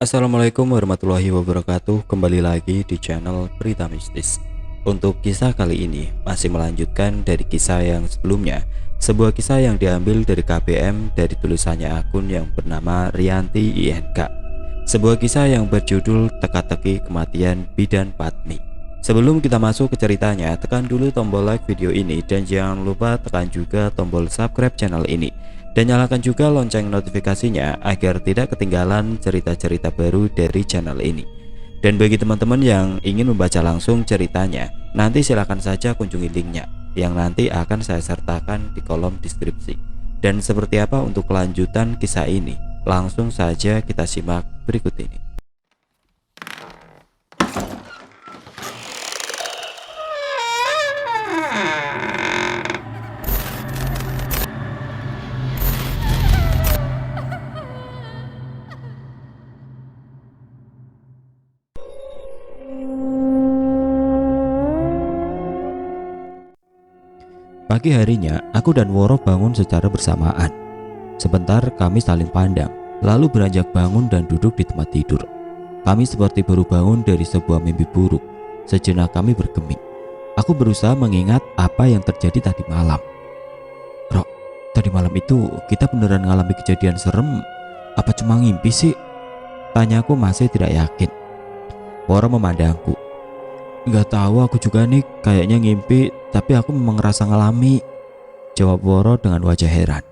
Assalamualaikum warahmatullahi wabarakatuh. Kembali lagi di channel Berita Mistis. Untuk kisah kali ini masih melanjutkan dari kisah yang sebelumnya. Sebuah kisah yang diambil dari KBM dari tulisannya akun yang bernama Rianti INK. Sebuah kisah yang berjudul Teka-teki Kematian Bidan Padmi. Sebelum kita masuk ke ceritanya, tekan dulu tombol like video ini dan jangan lupa tekan juga tombol subscribe channel ini. Dan nyalakan juga lonceng notifikasinya agar tidak ketinggalan cerita-cerita baru dari channel ini. Dan bagi teman-teman yang ingin membaca langsung ceritanya, nanti silakan saja kunjungi linknya yang nanti akan saya sertakan di kolom deskripsi. Dan seperti apa untuk kelanjutan kisah ini? Langsung saja kita simak berikut ini. Pagi harinya, aku dan Woro bangun secara bersamaan. Sebentar kami saling pandang, lalu beranjak bangun dan duduk di tempat tidur. Kami seperti baru bangun dari sebuah mimpi buruk. Sejenak kami bergeming. Aku berusaha mengingat apa yang terjadi tadi malam. Rok, tadi malam itu kita beneran ngalami kejadian serem? Apa cuma ngimpi sih? Tanyaku masih tidak yakin. Woro memandangku. Gak tahu aku juga nih, kayaknya ngimpi, tapi aku memang ngerasa ngalami, jawab Woro dengan wajah heran.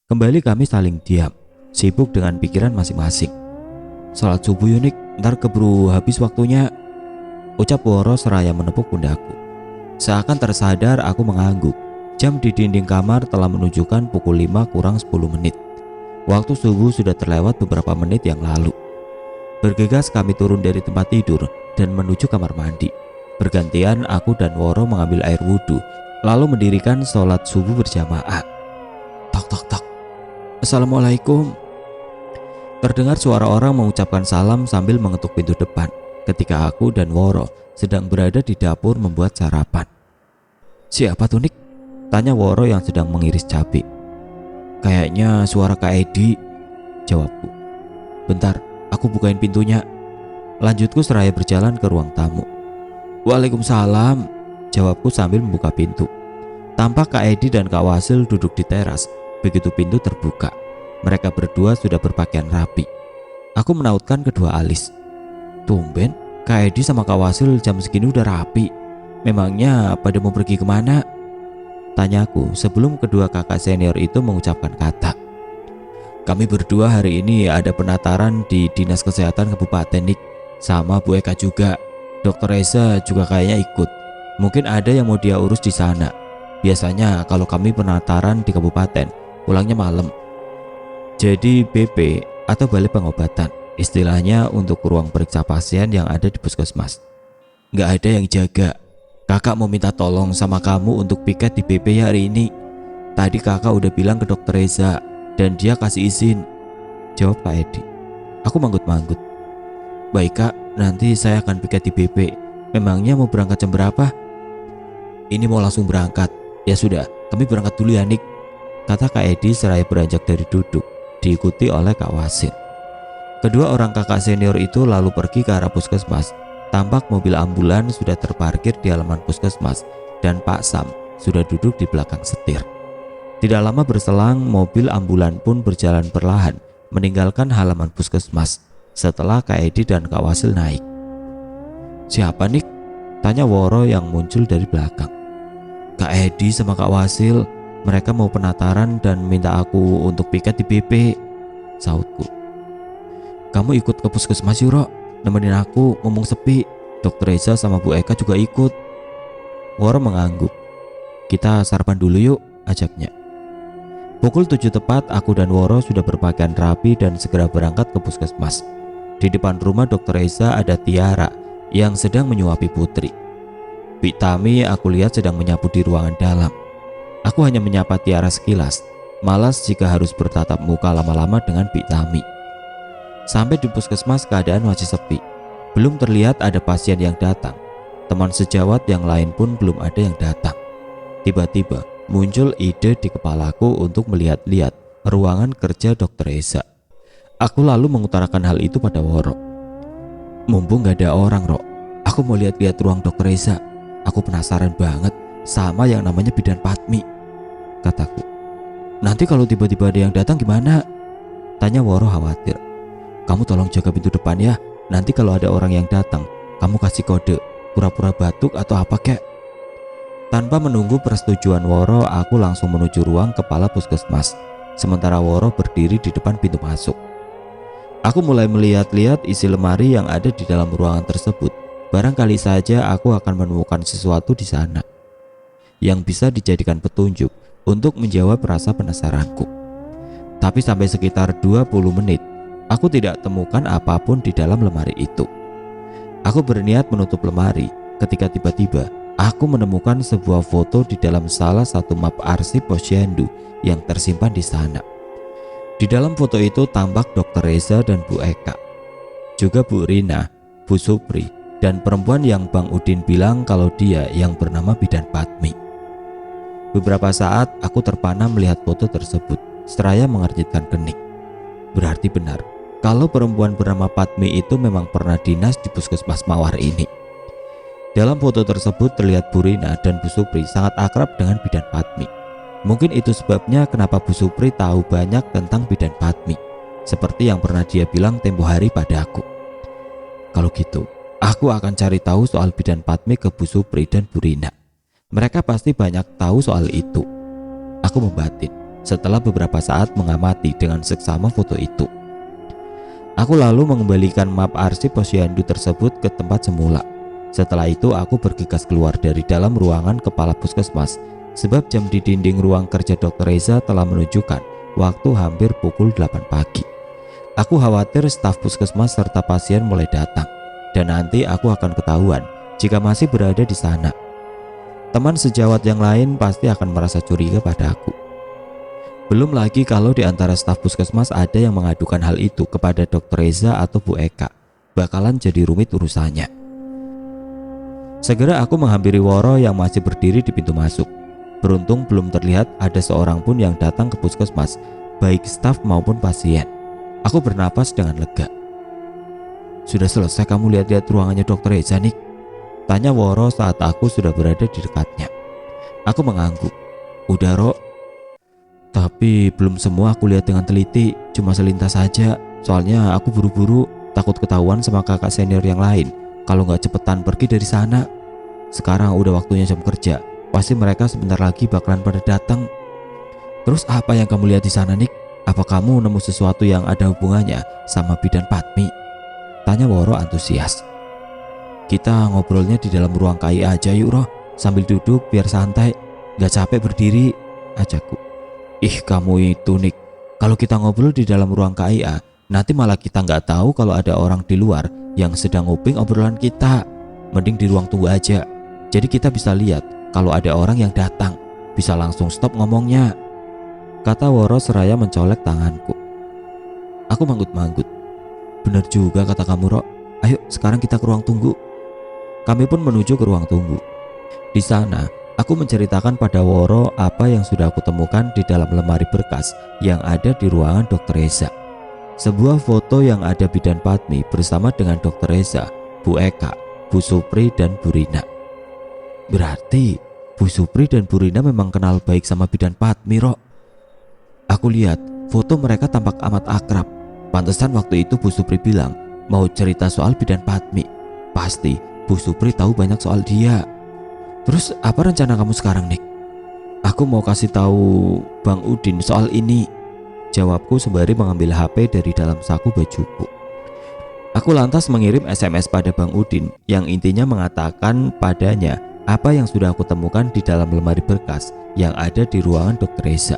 Kembali kami saling diam, sibuk dengan pikiran masing-masing. Salat subuh Yunik, ntar keburu habis waktunya, ucap Woro seraya menepuk pundakku. Seakan tersadar aku mengangguk. Jam di dinding kamar telah menunjukkan pukul 5 kurang 10 menit. Waktu subuh sudah terlewat beberapa menit yang lalu. Bergegas kami turun dari tempat tidur dan menuju kamar mandi. Bergantian aku dan Woro mengambil air wudhu, lalu mendirikan sholat subuh berjamaah. Tok tok tok. Assalamualaikum. Terdengar suara orang mengucapkan salam sambil mengetuk pintu depan ketika aku dan Woro sedang berada di dapur membuat sarapan. Siapa tuh Nik? Tanya Woro yang sedang mengiris cabai. Kayaknya suara Kak Edi, jawabku. Bentar, aku bukain pintunya. Lanjutku seraya berjalan ke ruang tamu. Waalaikumsalam, jawabku sambil membuka pintu. Tampak Kak Edi dan Kak Wasil duduk di teras. Begitu pintu terbuka, mereka berdua sudah berpakaian rapi. Aku menautkan kedua alis. Tumben, Kak Edi sama Kak Wasil jam segini udah rapi. Memangnya pada mau pergi kemana? Tanyaku sebelum kedua kakak senior itu mengucapkan kata. Kami berdua hari ini ada penataran di Dinas Kesehatan Kabupaten Nik. Sama Bu Eka juga. Dokter Reza juga kayaknya ikut. Mungkin ada yang mau dia urus di sana. Biasanya kalau kami penataran di kabupaten, pulangnya malam. Jadi BP atau balai pengobatan, istilahnya untuk ruang periksa pasien yang ada di puskesmas. Nggak ada yang jaga. Kakak mau minta tolong sama kamu untuk piket di BP hari ini. Tadi kakak udah bilang ke dokter Reza dan dia kasih izin, jawab Kak Edi. Aku manggut-manggut. Baik kak, nanti saya akan piket di BP. Memangnya mau berangkat jam berapa? Ini mau langsung berangkat. Ya sudah, kami berangkat dulu ya Nik, kata Kak Edi seraya beranjak dari duduk, diikuti oleh Kak Wasil. Kedua orang kakak senior itu lalu pergi ke arah puskesmas. Tampak mobil ambulan sudah terparkir di halaman puskesmas dan Pak Sam sudah duduk di belakang setir. Tidak lama berselang, mobil ambulan pun berjalan perlahan meninggalkan halaman puskesmas setelah Kak Edi dan Kak Wasil naik. Siapa Nik? Tanya Woro yang muncul dari belakang. Kak Edi sama Kak Wasil, mereka mau penataran dan minta aku untuk piket di BP, sautku. Kamu ikut ke puskesmas yuk Ro, nemenin aku, ngomong sepi. Dokter Reza sama Bu Eka juga ikut. Woro mengangguk. Kita sarapan dulu yuk, ajaknya. Pukul 7 tepat, aku dan Woro sudah berpakaian rapi dan segera berangkat ke puskesmas. Di depan rumah Dokter Reza ada Tiara yang sedang menyuapi Putri. Bik Tami aku lihat sedang menyapu di ruangan dalam. Aku hanya menyapa Tiara sekilas, malas jika harus bertatap muka lama-lama dengan Bik Tami. Sampai di puskesmas keadaan masih sepi. Belum terlihat ada pasien yang datang. Teman sejawat yang lain pun belum ada yang datang. Tiba-tiba muncul ide di kepalaku untuk melihat-lihat ruangan kerja Dokter Eza. Aku lalu mengutarakan hal itu pada Woro. Mumpung gak ada orang, Rok, aku mau lihat-lihat ruang Dokter Reza. Aku penasaran banget sama yang namanya bidan Patmi, kataku. Nanti kalau tiba-tiba ada yang datang gimana? Tanya Woro khawatir. Kamu tolong jaga pintu depan ya. Nanti kalau ada orang yang datang, kamu kasih kode, pura-pura batuk atau apa kek. Tanpa menunggu persetujuan Woro, aku langsung menuju ruang kepala puskesmas. Sementara Woro berdiri di depan pintu masuk. Aku mulai melihat-lihat isi lemari yang ada di dalam ruangan tersebut. Barangkali saja aku akan menemukan sesuatu di sana yang bisa dijadikan petunjuk untuk menjawab rasa penasaranku. Tapi sampai sekitar 20 menit, aku tidak temukan apapun di dalam lemari itu. Aku berniat menutup lemari ketika tiba-tiba aku menemukan sebuah foto di dalam salah satu map arsip posyandu yang tersimpan di sana. Di dalam foto itu tampak Dokter Reza dan Bu Eka, juga Bu Rina, Bu Supri, dan perempuan yang Bang Udin bilang kalau dia yang bernama Bidan Patmi. Beberapa saat aku terpana melihat foto tersebut, seraya mengernyitkan kening. Berarti benar kalau perempuan bernama Patmi itu memang pernah dinas di puskesmas Mawar ini. Dalam foto tersebut terlihat Bu Rina dan Bu Supri sangat akrab dengan Bidan Patmi. Mungkin itu sebabnya kenapa Bu Supri tahu banyak tentang Bidan Patmi, seperti yang pernah dia bilang tempo hari padaku. Kalau gitu, aku akan cari tahu soal Bidan Patmi ke Bu Supri dan Bu Rina. Mereka pasti banyak tahu soal itu. Aku membatin setelah beberapa saat mengamati dengan seksama foto itu. Aku lalu mengembalikan map arsip posyandu tersebut ke tempat semula. Setelah itu aku bergegas keluar dari dalam ruangan kepala puskesmas, sebab jam di dinding ruang kerja Dokter Reza telah menunjukkan waktu hampir pukul 8 pagi. Aku khawatir staf puskesmas serta pasien mulai datang, dan nanti aku akan ketahuan jika masih berada di sana. Teman sejawat yang lain pasti akan merasa curiga pada aku. Belum lagi kalau di antara staf puskesmas ada yang mengadukan hal itu kepada Dokter Reza atau Bu Eka, bakalan jadi rumit urusannya. Segera aku menghampiri Woro yang masih berdiri di pintu masuk. Beruntung belum terlihat ada seorang pun yang datang ke puskesmas, baik staf maupun pasien. Aku bernapas dengan lega. Sudah selesai kamu lihat-lihat ruangannya Dokter Reza, Nik? Tanya Woro saat aku sudah berada di dekatnya. Aku mengangguk. Udah, Ro. Tapi belum semua aku lihat dengan teliti, cuma selintas saja. Soalnya aku buru-buru, takut ketahuan sama kakak senior yang lain kalau nggak cepetan pergi dari sana. Sekarang udah waktunya jam kerja, pasti mereka sebentar lagi bakalan pada datang. Terus apa yang kamu lihat di sana, Nik? Apa kamu nemu sesuatu yang ada hubungannya sama Bidan Patmi? Tanya Woro antusias. Kita ngobrolnya di dalam ruang KIA aja yuk, Roh. Sambil duduk biar santai, gak capek berdiri, ajakku. Ih, kamu itu, Nik. Kalau kita ngobrol di dalam ruang KIA, nanti malah kita gak tahu kalau ada orang di luar yang sedang nguping obrolan kita. Mending di ruang tunggu aja. Jadi kita bisa lihat kalau ada orang yang datang, bisa langsung stop ngomongnya, kata Woro seraya mencolek tanganku. Aku manggut-manggut. Bener juga kata kamu, Rok. Ayo sekarang kita ke ruang tunggu. Kami pun menuju ke ruang tunggu. Di sana aku menceritakan pada Woro apa yang sudah aku temukan di dalam lemari berkas yang ada di ruangan Dokter Reza. Sebuah foto yang ada Bidan Patmi bersama dengan Dokter Reza, Bu Eka, Bu Supri, dan Bu Rina. Berarti Bu Supri dan Bu Rina memang kenal baik sama Bidan Patmi, Rok. Aku lihat foto mereka tampak amat akrab. Pantesan waktu itu Bu Supri bilang mau cerita soal Bidan Patmi. Pasti Bu Supri tahu banyak soal dia. Terus apa rencana kamu sekarang, Nik? Aku mau kasih tahu Bang Udin soal ini, jawabku sembari mengambil HP dari dalam saku bajuku. Aku lantas mengirim SMS pada Bang Udin yang intinya mengatakan padanya apa yang sudah aku temukan di dalam lemari berkas yang ada di ruangan Dokter Reza.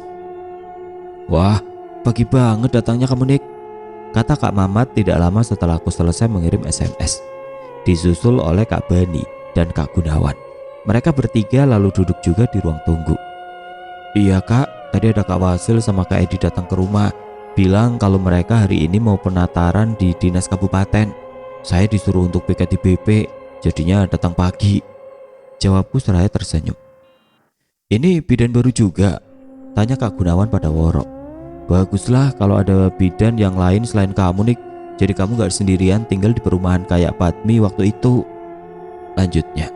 Wah, pagi banget datangnya kamu, Nik, kata Kak Mamat tidak lama setelah aku selesai mengirim SMS. Disusul oleh Kak Bani dan Kak Gunawan. Mereka bertiga lalu duduk juga di ruang tunggu. Iya, Kak, tadi ada Kak Wasil sama Kak Edi datang ke rumah, bilang kalau mereka hari ini mau penataran di dinas kabupaten. Saya disuruh untuk piket di BP, jadinya datang pagi, jawabku seraya tersenyum. Ini bidan baru juga? Tanya Kak Gunawan pada Woro. Baguslah kalau ada bidan yang lain selain kamu, Nik. Jadi kamu gak sendirian tinggal di perumahan kayak Padmi waktu itu. Lanjutnya.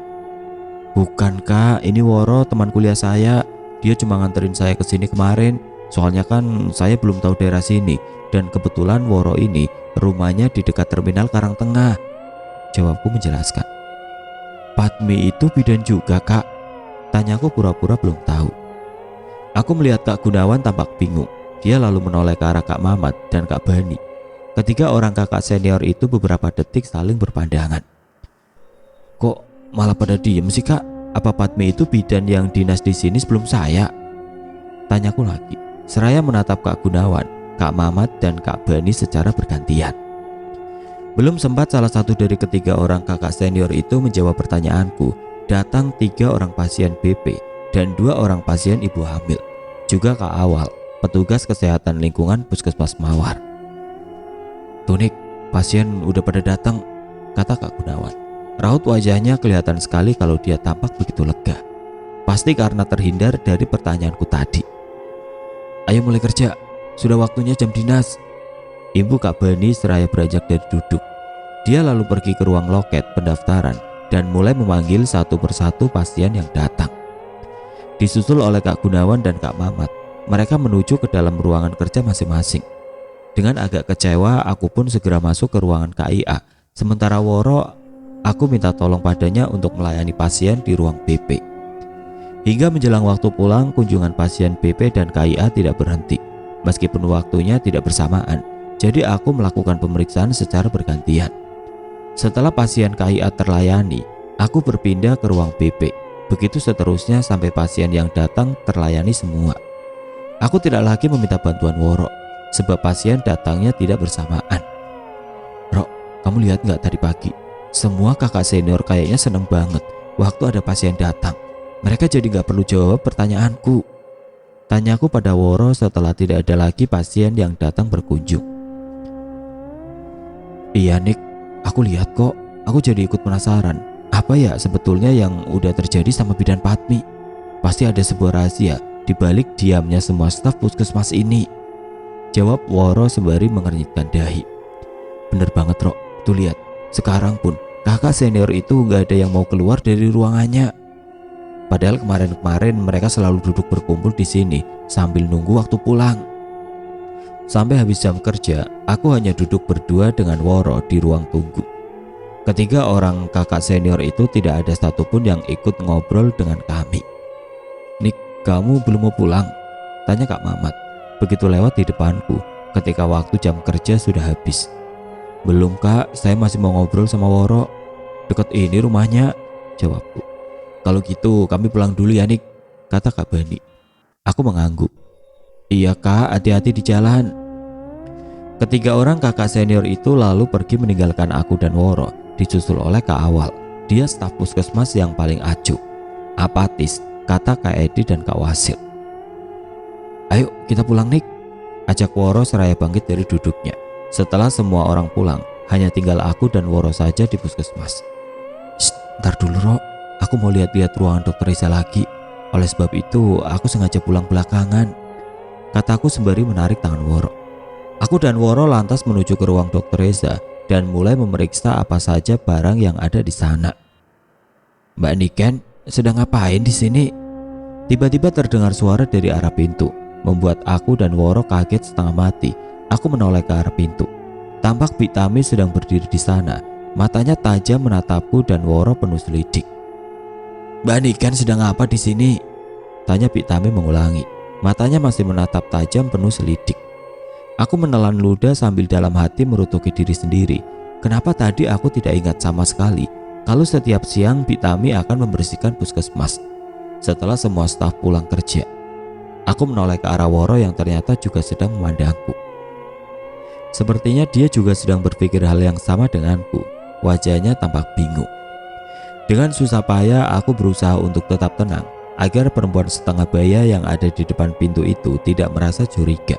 Bukan kak, ini Woro teman kuliah saya. Dia cuma nganterin saya ke sini kemarin. Soalnya kan saya belum tahu daerah sini. Dan kebetulan Woro ini rumahnya di dekat terminal Karangtengah. Jawabku menjelaskan. Padmi itu bidan juga kak? Tanyaku pura-pura belum tahu. Aku melihat Kak Gunawan tampak bingung. Dia lalu menoleh ke arah Kak Mamat dan Kak Bani. Ketiga orang kakak senior itu beberapa detik saling berpandangan. Kok malah pada diem sih kak? Apa Padmi itu bidan yang dinas di sini sebelum saya? Tanyaku lagi. Seraya menatap Kak Gunawan, Kak Mamat dan Kak Bani secara bergantian. Belum sempat salah satu dari ketiga orang kakak senior itu menjawab pertanyaanku, datang 3 orang pasien BP dan 2 orang pasien ibu hamil. Juga Kak Awal, petugas kesehatan lingkungan Puskesmas Mawar. Tunik, pasien udah pada datang, kata Kak Gunawan. Raut wajahnya kelihatan sekali kalau dia tampak begitu lega. Pasti karena terhindar dari pertanyaanku tadi. Ayo mulai kerja, sudah waktunya jam dinas. Ibu Kak Bani seraya beranjak dari duduk. Dia lalu pergi ke ruang loket pendaftaran dan mulai memanggil satu persatu pasien yang datang. Disusul oleh Kak Gunawan dan Kak Mamat, mereka menuju ke dalam ruangan kerja masing-masing. Dengan agak kecewa, aku pun segera masuk ke ruangan KIA. Sementara Woro, aku minta tolong padanya untuk melayani pasien di ruang BP. Hingga menjelang waktu pulang, kunjungan pasien BP dan KIA tidak berhenti. Meskipun waktunya tidak bersamaan, jadi aku melakukan pemeriksaan secara bergantian. Setelah pasien KIA terlayani, aku berpindah ke ruang BP. Begitu seterusnya sampai pasien yang datang terlayani semua. Aku tidak lagi meminta bantuan Woro, sebab pasien datangnya tidak bersamaan. Rok, kamu lihat nggak tadi pagi? Semua kakak senior kayaknya seneng banget waktu ada pasien datang. Mereka jadi nggak perlu jawab pertanyaanku. Tanyaku pada Woro setelah tidak ada lagi pasien yang datang berkunjung. Iya Nik, aku lihat kok. Aku jadi ikut penasaran. Apa ya sebetulnya yang udah terjadi sama bidan Padmi? Pasti ada sebuah rahasia di balik diamnya semua staf puskesmas ini. Jawab Woro sembari mengernyitkan dahi. Bener banget Rok, tuh lihat. Sekarang pun kakak senior itu gak ada yang mau keluar dari ruangannya. Padahal kemarin-kemarin mereka selalu duduk berkumpul di sini sambil nunggu waktu pulang. Sampai habis jam kerja, aku hanya duduk berdua dengan Woro di ruang tunggu. Ketiga orang kakak senior itu tidak ada satupun yang ikut ngobrol dengan kami. Nik, kamu belum mau pulang? Tanya Kak Mamat. Begitu lewat di depanku ketika waktu jam kerja sudah habis. Belum kak, saya masih mau ngobrol sama Woro. Dekat ini rumahnya, jawabku. Kalau gitu kami pulang dulu ya Nik, kata Kak Bani. Aku mengangguk. Iya kak, hati-hati di jalan. Ketiga orang kakak senior itu lalu pergi meninggalkan aku dan Woro, disusul oleh Kak Awal. Dia staf puskesmas yang paling acuh, apatis, kata Kak Edi dan Kak Wasil. Ayo kita pulang Nik, ajak Woro seraya bangkit dari duduknya. Setelah semua orang pulang, hanya tinggal aku dan Woro saja di puskesmas. Ntar dulu Ro, aku mau lihat-lihat ruangan Dokter Reza lagi. Oleh sebab itu aku sengaja pulang belakangan, kataku sembari menarik tangan Woro. Aku dan Woro lantas menuju ke ruang Dokter Reza dan mulai memeriksa apa saja barang yang ada di sana. Mbak Niken sedang ngapain di sini? Tiba-tiba terdengar suara dari arah pintu, membuat aku dan Woro kaget setengah mati. Aku menoleh ke arah pintu. Tampak Bik Tami sedang berdiri di sana, matanya tajam menatapku dan Woro penuh selidik. Mbak Niken sedang apa di sini? Tanya Bik Tami mengulangi, matanya masih menatap tajam penuh selidik. Aku menelan ludah sambil dalam hati merutuki diri sendiri. Kenapa tadi aku tidak ingat sama sekali kalau setiap siang Bik Tami akan membersihkan puskesmas setelah semua staf pulang kerja. Aku menoleh ke arah Woro yang ternyata juga sedang memandangku. Sepertinya dia juga sedang berpikir hal yang sama denganku. Wajahnya tampak bingung. Dengan susah payah aku berusaha untuk tetap tenang agar perempuan setengah baya yang ada di depan pintu itu tidak merasa curiga.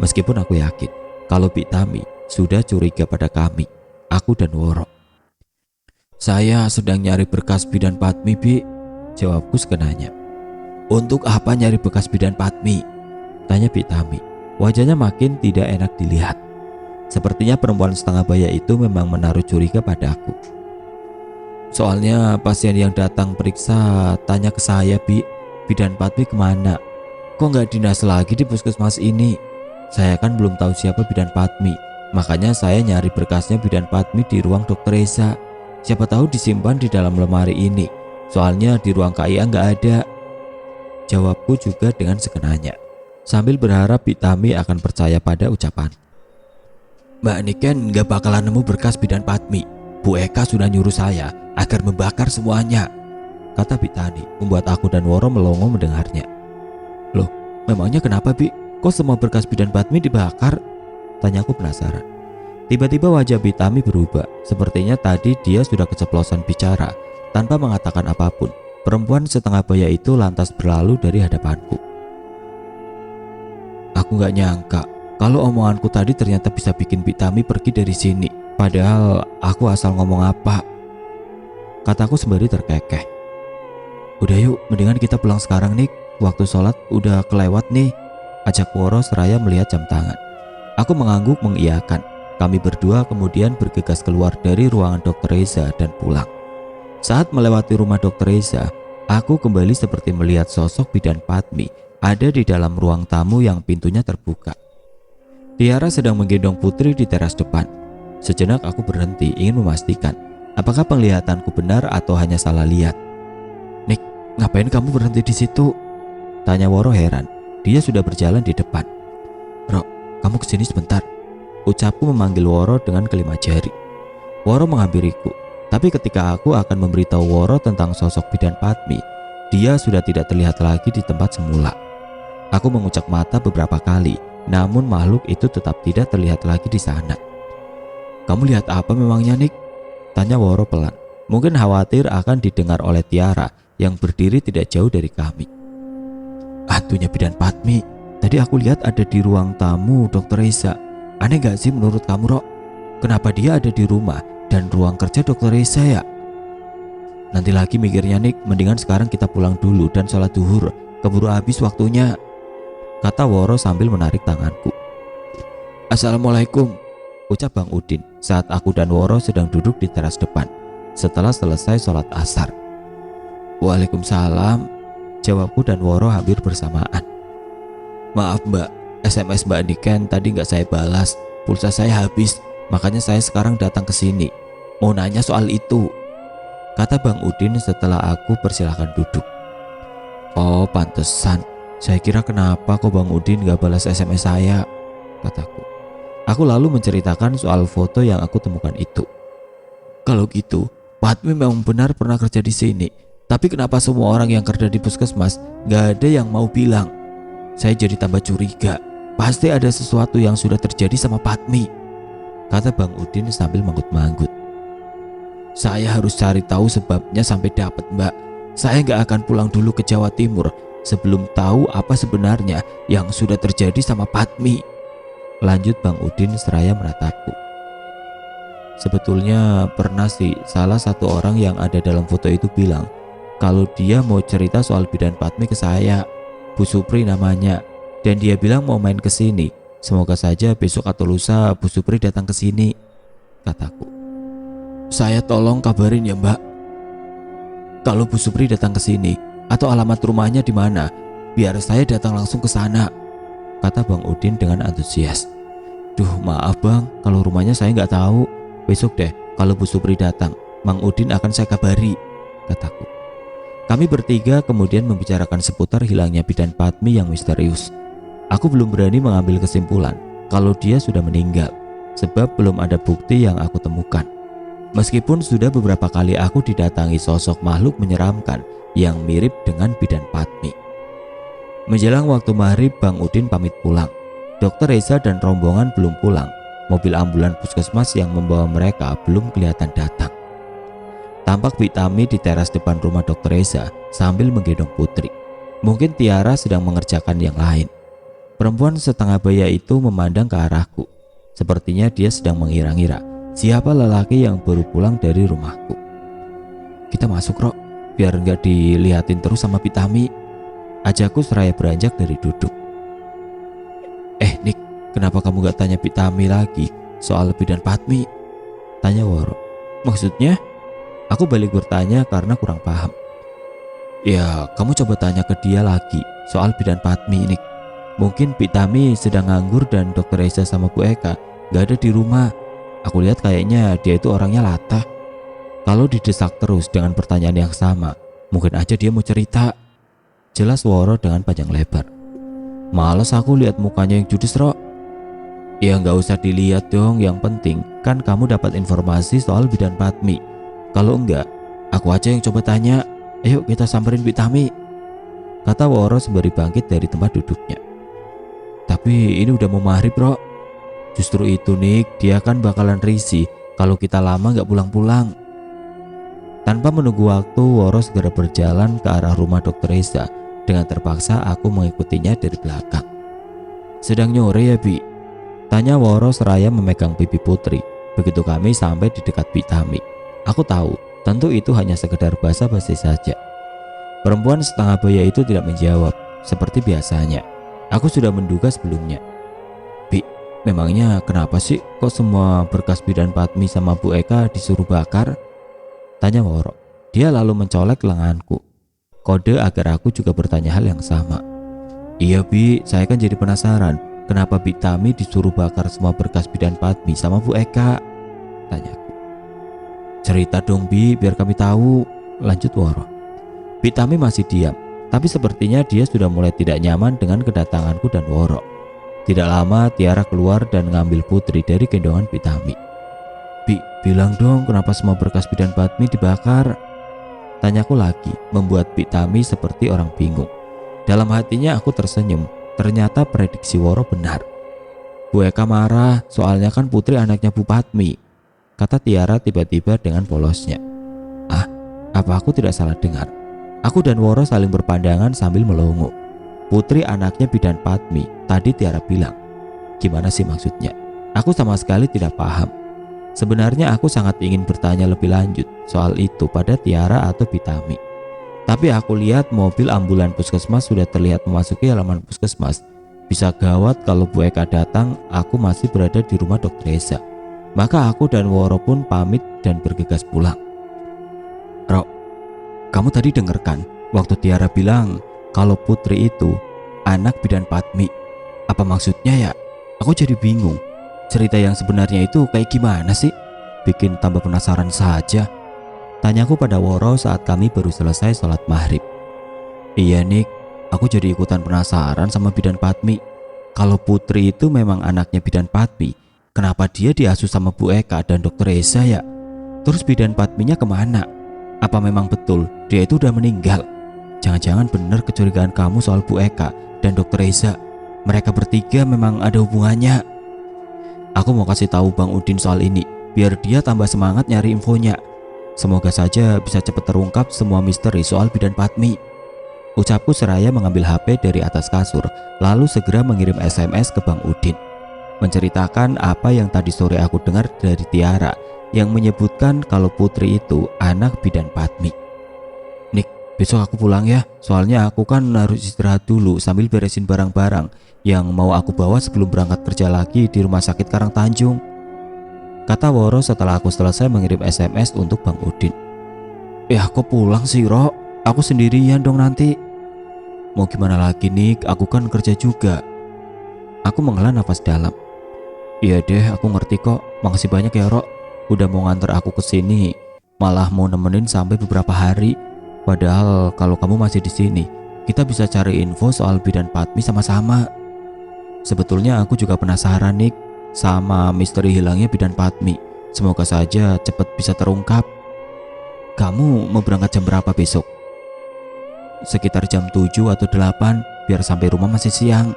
Meskipun aku yakin kalau Bik Tami sudah curiga pada kami, aku dan Woro. Saya sedang nyari berkas bidan Padmi, Bi, jawabku sekenanya. Untuk apa nyari bekas bidan Padmi? Tanya Bik Tami. Wajahnya makin tidak enak dilihat. Sepertinya perempuan setengah baya itu memang menaruh curiga padaku. Soalnya pasien yang datang periksa tanya ke saya, Bidan Patmi kemana? Kok nggak dinas lagi di puskesmas ini? Saya kan belum tahu siapa Bidan Patmi, makanya saya nyari berkasnya Bidan Patmi di ruang Dokter Esa. Siapa tahu disimpan di dalam lemari ini. Soalnya di ruang KIA nggak ada. Jawabku juga dengan sekenanya, sambil berharap Bitami akan percaya pada ucapan. Mbak Niken nggak bakalan nemu berkas Bidan Patmi. Bu Eka sudah nyuruh saya agar membakar semuanya, kata Bitani, membuat aku dan Woro melongo mendengarnya. Loh, memangnya kenapa, Bi? Kok semua berkas Bidan Patmi dibakar? Tanyaku penasaran. Tiba-tiba wajah Bitami berubah. Sepertinya tadi dia sudah keceplosan bicara. Tanpa mengatakan apapun, perempuan setengah baya itu lantas berlalu dari hadapanku. Aku gak nyangka kalau omonganku tadi ternyata bisa bikin Bitami pergi dari sini. Padahal aku asal ngomong apa, kataku sembari terkekeh. Udah yuk, mendingan kita pulang sekarang nih. Waktu sholat udah kelewat nih, ajak Woro seraya melihat jam tangan. Aku mengangguk mengiyakan. Kami berdua kemudian bergegas keluar dari ruangan Dokter Reza dan pulang. Saat melewati rumah Dokter Reza, aku kembali seperti melihat sosok Bidan Patmi ada di dalam ruang tamu yang pintunya terbuka. Tiara sedang menggendong Putri di teras depan. Sejenak aku berhenti ingin memastikan apakah penglihatanku benar atau hanya salah lihat. Nik, ngapain kamu berhenti di situ? Tanya Woro heran. Dia sudah berjalan di depan. Rok, kamu kesini sebentar, ucapku memanggil Woro dengan kelima jari. Woro menghampiriku, tapi ketika aku akan memberitahu Woro tentang sosok Bidan Patmi, dia sudah tidak terlihat lagi di tempat semula. Aku mengucak mata beberapa kali, namun makhluk itu tetap tidak terlihat lagi di sana. Kamu lihat apa memangnya, Nik? Tanya Woro pelan. Mungkin khawatir akan didengar oleh Tiara yang berdiri tidak jauh dari kami. Hantunya Bidan Patmi. Tadi aku lihat ada di ruang tamu Dokter Reza. Aneh gak sih menurut kamu, Rok? Kenapa dia ada di rumah dan ruang kerja Dokter Reza ya? Nanti lagi mikirnya, Nik. Mendingan sekarang kita pulang dulu dan sholat duhur. Keburu habis waktunya, kata Woro sambil menarik tanganku. Assalamualaikum, ucap Bang Udin saat aku dan Woro sedang duduk di teras depan setelah selesai sholat asar. Waalaikumsalam, jawabku dan Woro hampir bersamaan. Maaf Mbak, SMS Mbak Niken tadi nggak saya balas, pulsa saya habis, makanya saya sekarang datang ke sini mau nanya soal itu, kata Bang Udin setelah aku persilahkan duduk. Oh pantesan, saya kira kenapa kok Bang Udin gak balas SMS saya, kataku. Aku lalu menceritakan soal foto yang aku temukan itu. Kalau gitu, Patmi memang benar pernah kerja di sini. Tapi kenapa semua orang yang kerja di puskesmas gak ada yang mau bilang? Saya jadi tambah curiga. Pasti ada sesuatu yang sudah terjadi sama Patmi, kata Bang Udin sambil manggut-manggut. Saya harus cari tahu sebabnya sampai dapat, Mbak. Saya gak akan pulang dulu ke Jawa Timur sebelum tahu apa sebenarnya yang sudah terjadi sama Patmi, lanjut Bang Udin seraya menatapku. Sebetulnya pernah sih salah satu orang yang ada dalam foto itu bilang kalau dia mau cerita soal Bidan Patmi ke saya, Bu Supri namanya, dan dia bilang mau main ke sini. Semoga saja besok atau lusa Bu Supri datang ke sini, kataku. Saya tolong kabarin ya Mbak, kalau Bu Supri datang ke sini atau alamat rumahnya di mana, biar saya datang langsung ke sana, kata Bang Udin dengan antusias. Duh maaf Bang, kalau rumahnya saya nggak tahu. Besok deh kalau Bu Supri datang, Bang Udin akan saya kabari, kataku. Kami bertiga kemudian membicarakan seputar hilangnya Bidan Patmi yang misterius. Aku belum berani mengambil kesimpulan kalau dia sudah meninggal, sebab belum ada bukti yang aku temukan. Meskipun sudah beberapa kali aku didatangi sosok makhluk menyeramkan yang mirip dengan Bidan Patmi. Menjelang waktu maghrib, Bang Udin pamit pulang. Dokter Reza dan rombongan belum pulang. Mobil ambulan puskesmas yang membawa mereka belum kelihatan datang. Tampak Bitami di teras depan rumah Dokter Reza sambil menggendong Putri. Mungkin Tiara sedang mengerjakan yang lain. Perempuan setengah baya itu memandang ke arahku. Sepertinya dia sedang mengira-ngira siapa lelaki yang baru pulang dari rumahku. Kita masuk Rok, biar nggak dilihatin terus sama Bitami, ajakku seraya beranjak dari duduk. Nick, kenapa kamu gak tanya Pitami lagi soal bidan Patmi? Tanya Woro. Maksudnya? Aku balik bertanya karena kurang paham. Ya, kamu coba tanya ke dia lagi soal bidan Patmi, Nick. Mungkin Pitami sedang nganggur dan Dokter Esa sama Bu Eka gak ada di rumah. Aku lihat kayaknya dia itu orangnya latah. Kalau didesak terus dengan pertanyaan yang sama, mungkin aja dia mau cerita. Jelas Woro dengan panjang lebar. Males aku lihat mukanya yang judes, Ro. Ya nggak usah dilihat dong, yang penting kan kamu dapat informasi soal bidan Patmi. Kalau enggak, aku aja yang coba tanya. Ayo kita samperin Pitami, kata Woro sembari bangkit dari tempat duduknya. Tapi ini udah mau maghrib, Bro. Justru itu Nick, dia kan bakalan risih kalau kita lama gak pulang-pulang. Tanpa menunggu waktu, Woro segera berjalan ke arah rumah Dokter Esa. Dengan terpaksa aku mengikutinya dari belakang. Sedang nyore ya, Bi? Tanya Woro seraya memegang pipi Putri. Begitu kami sampai di dekat Pitami, aku tahu tentu itu hanya sekedar basa-basi saja. Perempuan setengah baya itu tidak menjawab seperti biasanya. Aku sudah menduga sebelumnya. Bi, memangnya kenapa sih kok semua berkas bidan Patmi sama Bu Eka disuruh bakar? Tanya Woro. Dia lalu mencolek lenganku. Kode agar aku juga bertanya hal yang sama. Iya Bi, saya kan jadi penasaran kenapa Pitami disuruh bakar semua berkas bidan Patmi sama Bu Eka? Tanyaku. Cerita dong Bi, biar kami tahu, lanjut Woro. Pitami masih diam, tapi sepertinya dia sudah mulai tidak nyaman dengan kedatanganku dan Woro. Tidak lama Tiara keluar dan ngambil Putri dari gendongan Pitami. Bi, bilang dong kenapa semua berkas bidan Patmi dibakar? Tanyaku lagi, membuat Pitami seperti orang bingung. Dalam hatinya aku tersenyum, ternyata prediksi Woro benar. Bu Eka marah, soalnya kan Putri anaknya Bu Patmi, kata Tiara tiba-tiba dengan polosnya. Ah, apa aku tidak salah dengar? Aku dan Woro saling berpandangan sambil melongo. Putri anaknya bidan Patmi, tadi Tiara bilang. Gimana sih maksudnya? Aku sama sekali tidak paham. Sebenarnya aku sangat ingin bertanya lebih lanjut soal itu pada Tiara atau Pitami. Tapi aku lihat mobil ambulan puskesmas sudah terlihat memasuki halaman puskesmas. Bisa gawat kalau Bu Eka datang, aku masih berada di rumah Dokter Esa. Maka aku dan Woro pun pamit dan bergegas pulang. Ro, kamu tadi denger kan waktu Tiara bilang kalau Putri itu anak bidan Patmi? Apa maksudnya ya? Aku jadi bingung. Cerita yang sebenarnya itu kayak gimana sih? Bikin tambah penasaran saja. Tanyaku pada Woro saat kami baru selesai sholat maghrib. Iya Nick, aku jadi ikutan penasaran sama bidan Patmi. Kalau Putri itu memang anaknya bidan Patmi, kenapa dia diasuh sama Bu Eka dan Dokter Esa ya? Terus bidan Patminya kemana? Apa memang betul dia itu udah meninggal? Jangan-jangan benar kecurigaan kamu soal Bu Eka dan Dokter Esa. Mereka bertiga memang ada hubungannya. Aku mau kasih tahu Bang Udin soal ini, biar dia tambah semangat nyari infonya. Semoga saja bisa cepat terungkap semua misteri soal bidan Patmi. Ucapku seraya mengambil HP dari atas kasur, lalu segera mengirim SMS ke Bang Udin, menceritakan apa yang tadi sore aku dengar dari Tiara, yang menyebutkan kalau Putri itu anak bidan Patmi. Nick, besok aku pulang ya, soalnya aku kan harus istirahat dulu sambil beresin barang-barang yang mau aku bawa sebelum berangkat kerja lagi di rumah sakit Karangtanjung, kata Woro setelah aku selesai mengirim SMS untuk Bang Udin. Kok pulang sih Ro? Aku sendirian dong nanti. Mau gimana lagi Nick, aku kan kerja juga. Aku menghela nafas dalam. Iya deh, aku ngerti kok. Makasih banyak ya Ro, udah mau nganter aku ke sini. Malah mau nemenin sampai beberapa hari. Padahal kalau kamu masih di sini, kita bisa cari info soal bidan Patmi sama-sama. Sebetulnya aku juga penasaran Nick sama misteri hilangnya bidan Patmi. Semoga saja cepat bisa terungkap. Kamu mau berangkat jam berapa besok? Sekitar jam 7 atau 8, biar sampai rumah masih siang.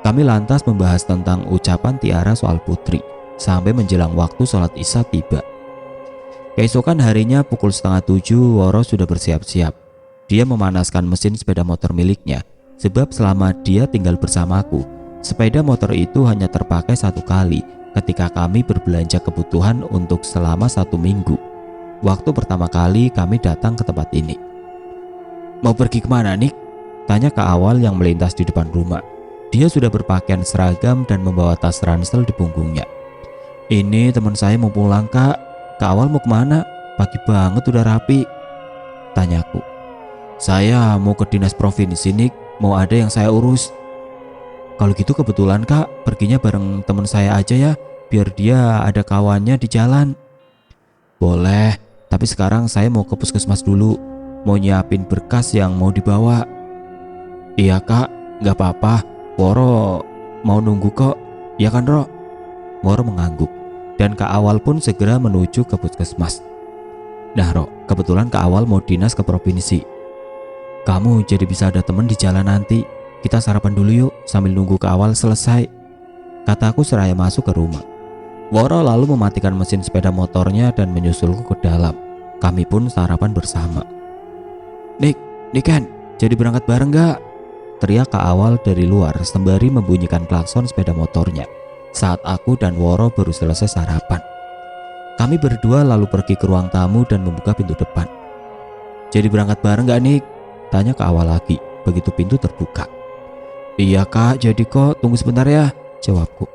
Kami lantas membahas tentang ucapan Tiara soal Putri sampai menjelang waktu sholat Isya tiba. Keesokan harinya pukul 6:30 Woro sudah bersiap-siap. Dia memanaskan mesin sepeda motor miliknya, sebab selama dia tinggal bersamaku, sepeda motor itu hanya terpakai 1 kali ketika kami berbelanja kebutuhan untuk selama 1 minggu. Waktu pertama kali kami datang ke tempat ini. Mau pergi kemana Nick? Tanya Kak Awal yang melintas di depan rumah. Dia sudah berpakaian seragam dan membawa tas ransel di punggungnya. "Ini teman saya mau pulang, Kak. Kak Awal mau kemana? Pagi banget udah rapi," tanyaku. "Saya mau ke dinas provinsi nih, mau ada yang saya urus." "Kalau gitu kebetulan Kak, perginya bareng teman saya aja ya, biar dia ada kawannya di jalan." "Boleh, tapi sekarang saya mau ke puskesmas dulu, mau nyiapin berkas yang mau dibawa." "Iya Kak, nggak apa-apa, Woro mau nunggu kok, ya kan Ro?" Woro mengangguk, dan Kak Awal pun segera menuju ke puskesmas. "Nah Ro, kebetulan Kak Awal mau dinas ke provinsi. Kamu jadi bisa ada temen di jalan nanti. Kita sarapan dulu yuk sambil nunggu Kak Awal selesai," kataku seraya masuk ke rumah. Woro lalu mematikan mesin sepeda motornya dan menyusulku ke dalam. Kami pun sarapan bersama. Niken, jadi berangkat bareng gak?" teriak Kak Awal dari luar sembari membunyikan klakson sepeda motornya saat aku dan Woro baru selesai sarapan. Kami berdua lalu pergi ke ruang tamu dan membuka pintu depan. "Jadi berangkat bareng gak Nik?" tanya Kak Awal lagi begitu pintu terbuka. "Iya Kak, jadi kok, tunggu sebentar ya," jawabku.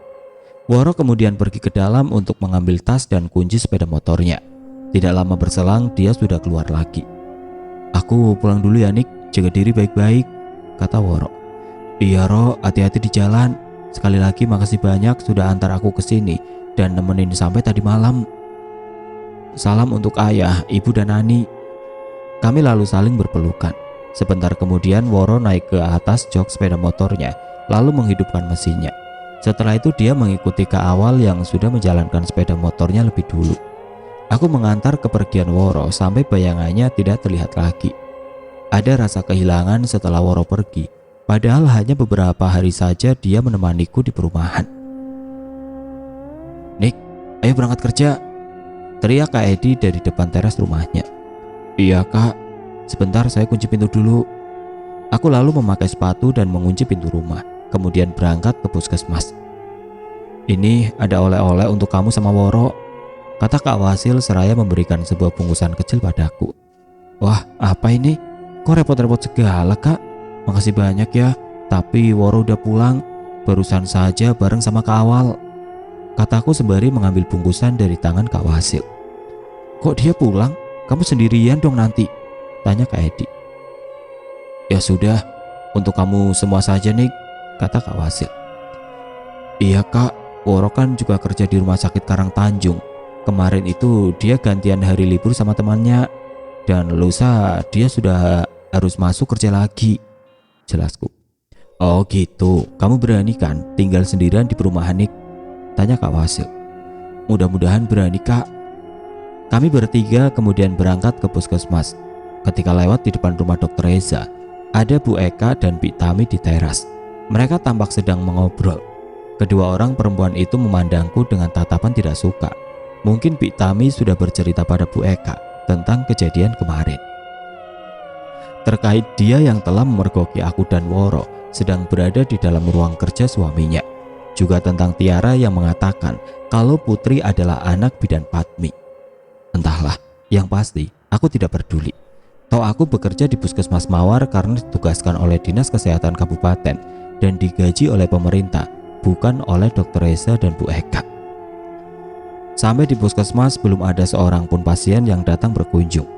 Woro kemudian pergi ke dalam untuk mengambil tas dan kunci sepeda motornya. Tidak lama berselang dia sudah keluar lagi. "Aku pulang dulu ya Nik, jaga diri baik-baik," kata Woro. "Iya Ro, hati-hati di jalan. Sekali lagi makasih banyak sudah antar aku ke sini dan nemenin sampai tadi malam. Salam untuk ayah, ibu dan Ani." Kami lalu saling berpelukan. Sebentar kemudian Woro naik ke atas jok sepeda motornya lalu menghidupkan mesinnya. Setelah itu dia mengikuti Kak Awal yang sudah menjalankan sepeda motornya lebih dulu. Aku mengantar kepergian Woro sampai bayangannya tidak terlihat lagi. Ada rasa kehilangan setelah Woro pergi, padahal hanya beberapa hari saja dia menemaniku di perumahan. "Nik, ayo berangkat kerja," teriak Kak Edi dari depan teras rumahnya. "Iya Kak, sebentar saya kunci pintu dulu." Aku lalu memakai sepatu dan mengunci pintu rumah, kemudian berangkat ke puskesmas. "Ini ada oleh-oleh untuk kamu sama Woro," kata Kak Wasil seraya memberikan sebuah bungkusan kecil padaku. "Wah, apa ini? Kok repot-repot segala Kak? Makasih banyak ya, tapi Woro udah pulang, barusan saja bareng sama Kak Awal," kataku sembari mengambil bungkusan dari tangan Kak Wasil. "Kok dia pulang? Kamu sendirian dong nanti?" tanya Kak Edi. "Ya sudah, untuk kamu semua saja nih," kata Kak Wasil. "Iya Kak, Woro kan juga kerja di rumah sakit Karang Tanjung. Kemarin itu dia gantian hari libur sama temannya, dan lusa dia sudah harus masuk kerja lagi," jelasku. "Oh gitu, kamu berani kan tinggal sendirian di perumahan Nik?" tanya Kak Wasil. "Mudah-mudahan berani Kak." Kami bertiga kemudian berangkat ke puskesmas. Ketika lewat di depan rumah Dr. Reza, ada Bu Eka dan Bik Tami di teras. Mereka tampak sedang mengobrol. Kedua orang perempuan itu memandangku dengan tatapan tidak suka. Mungkin Bik Tami sudah bercerita pada Bu Eka tentang kejadian kemarin, terkait dia yang telah memergoki aku dan Woro sedang berada di dalam ruang kerja suaminya. Juga tentang Tiara yang mengatakan kalau Putri adalah anak bidan Patmi. Entahlah, yang pasti aku tidak peduli. Toh aku bekerja di Puskesmas Mawar karena ditugaskan oleh Dinas Kesehatan Kabupaten dan digaji oleh pemerintah, bukan oleh Dr. Reza dan Bu Eka. Sampai di puskesmas belum ada seorang pun pasien yang datang berkunjung.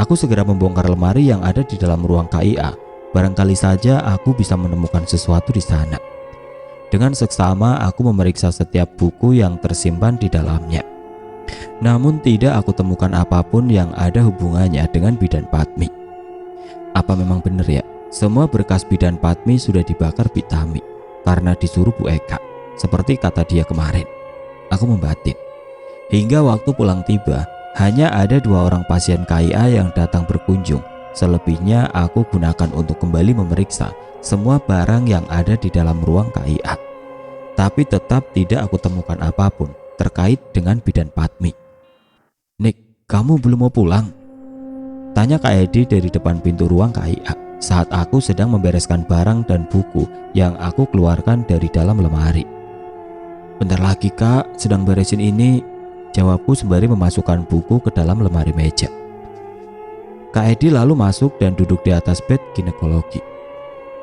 Aku segera membongkar lemari yang ada di dalam ruang KIA. Barangkali saja aku bisa menemukan sesuatu di sana. Dengan seksama aku memeriksa setiap buku yang tersimpan di dalamnya. Namun tidak aku temukan apapun yang ada hubungannya dengan bidan Patmi. Apa memang benar ya, semua berkas bidan Patmi sudah dibakar Bik Tami karena disuruh Bu Eka, seperti kata dia kemarin. Aku membatin. Hingga waktu pulang tiba, hanya ada 2 orang pasien KIA yang datang berkunjung. Selebihnya aku gunakan untuk kembali memeriksa semua barang yang ada di dalam ruang KIA. Tapi tetap tidak aku temukan apapun terkait dengan bidan Patmi. "Nik, kamu belum mau pulang?" tanya Kak Edi dari depan pintu ruang KIA saat aku sedang membereskan barang dan buku yang aku keluarkan dari dalam lemari. "Bentar lagi Kak, sedang beresin ini," jawabku sembari memasukkan buku ke dalam lemari meja. Kak Edi lalu masuk dan duduk di atas bed ginekologi.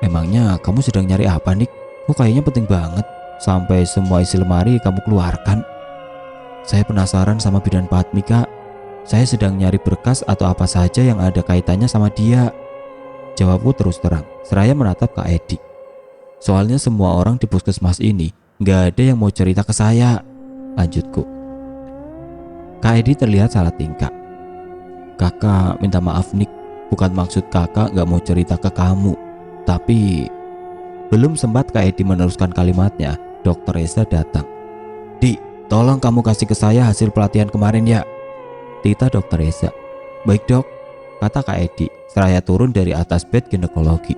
"Emangnya kamu sedang nyari apa Nik? Kok Kok kayaknya penting banget sampai semua isi lemari kamu keluarkan? Saya penasaran sama bidan Patmi, Kak. Saya sedang nyari berkas atau apa saja yang ada kaitannya sama dia. Jawabku terus terang, seraya menatap Kak Edi. Soalnya semua orang di puskesmas ini gak ada yang mau cerita ke saya, lanjutku. Kak Edi terlihat salah tingkah. Kakak minta maaf Nick, bukan maksud kakak gak mau cerita ke kamu. Tapi belum sempat Kak Edi meneruskan kalimatnya, Dokter Esa datang. Di, tolong kamu kasih ke saya hasil pelatihan kemarin ya, titah Dokter Esa. Baik dok, kata Kak Edi seraya turun dari atas bed ginekologi.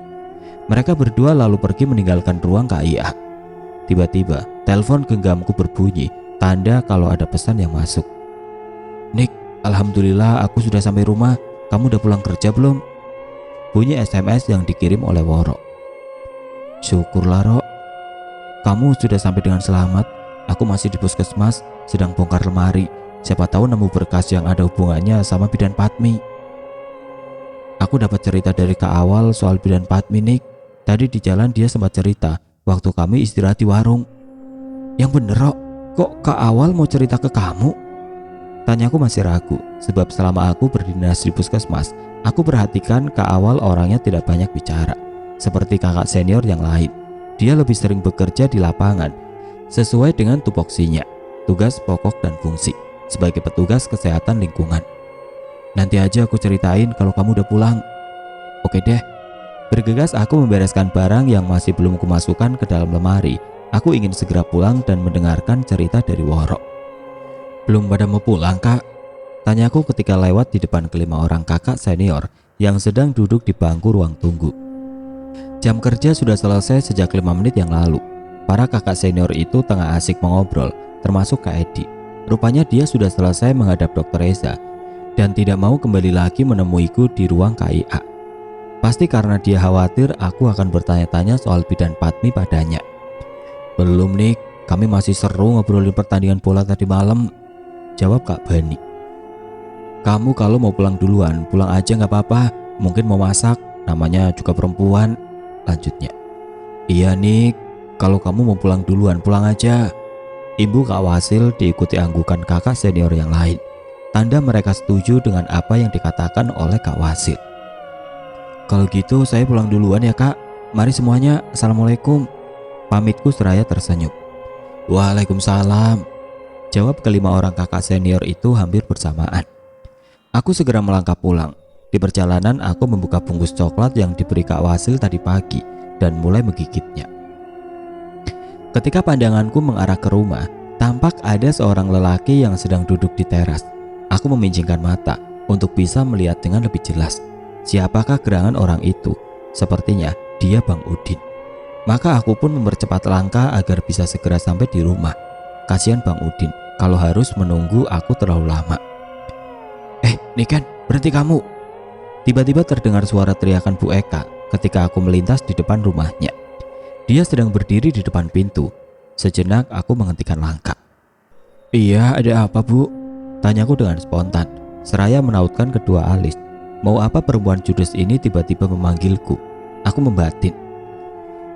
Mereka berdua lalu pergi meninggalkan ruang KIA. Tiba-tiba telepon genggamku berbunyi, tanda kalau ada pesan yang masuk. Nick, alhamdulillah aku sudah sampai rumah. Kamu udah pulang kerja belum? Bunyi SMS yang dikirim oleh Woro. Syukurlah Ro, kamu sudah sampai dengan selamat. Aku masih di puskesmas, sedang bongkar lemari. Siapa tahu nemu berkas yang ada hubungannya sama bidan Patmi. Aku dapat cerita dari Kak Awal soal bidan Patmi Nick. Tadi di jalan dia sempat cerita waktu kami istirahat di warung. Yang bener Ro, kok Kak Awal mau cerita ke kamu? Tanyaku masih ragu, sebab selama aku berdinas di puskesmas, aku perhatikan Kak Awal orangnya tidak banyak bicara. Seperti kakak senior yang lain, dia lebih sering bekerja di lapangan sesuai dengan tupoksinya, tugas pokok dan fungsi sebagai petugas kesehatan lingkungan. Nanti aja aku ceritain kalau kamu udah pulang. Oke deh. Bergegas aku membereskan barang yang masih belum kumasukkan ke dalam lemari. Aku ingin segera pulang dan mendengarkan cerita dari Woro. Belum pada mau pulang kak? Tanyaku ketika lewat di depan kelima orang kakak senior yang sedang duduk di bangku ruang tunggu. Jam kerja sudah selesai sejak 5 menit yang lalu. Para kakak senior itu tengah asik mengobrol, termasuk Kak Edi. Rupanya dia sudah selesai menghadap Dokter Eza dan tidak mau kembali lagi menemuiku di ruang KIA. Pasti karena dia khawatir aku akan bertanya-tanya soal bidan Patmi padanya. Belum Nick, kami masih seru ngobrolin pertandingan bola tadi malam, jawab Kak Bani. Kamu kalau mau pulang duluan, pulang aja gak apa-apa. Mungkin mau masak, namanya juga perempuan, lanjutnya. Iya Nick, kalau kamu mau pulang duluan, pulang aja. Ibu Kak Wasil diikuti anggukan kakak senior yang lain. Tanda mereka setuju dengan apa yang dikatakan oleh Kak Wasil. Kalau gitu saya pulang duluan ya kak. Mari semuanya, assalamualaikum. Pamitku seraya tersenyum. Waalaikumsalam, jawab kelima orang kakak senior itu hampir bersamaan. Aku segera melangkah pulang. Di perjalanan aku membuka bungkus coklat yang diberi Kak Wasil tadi pagi dan mulai menggigitnya. Ketika pandanganku mengarah ke rumah, tampak ada seorang lelaki yang sedang duduk di teras. Aku meminjingkan mata untuk bisa melihat dengan lebih jelas. Siapakah gerangan orang itu? Sepertinya dia Bang Udin. Maka aku pun mempercepat langkah agar bisa segera sampai di rumah. Kasihan Bang Udin kalau harus menunggu aku terlalu lama. Niken, berhenti kamu. Tiba-tiba terdengar suara teriakan Bu Eka ketika aku melintas di depan rumahnya. Dia sedang berdiri di depan pintu. Sejenak aku menghentikan langkah. Iya, ada apa Bu? Tanyaku dengan spontan, seraya menautkan kedua alis. Mau apa perempuan judes ini tiba-tiba memanggilku? Aku membatin.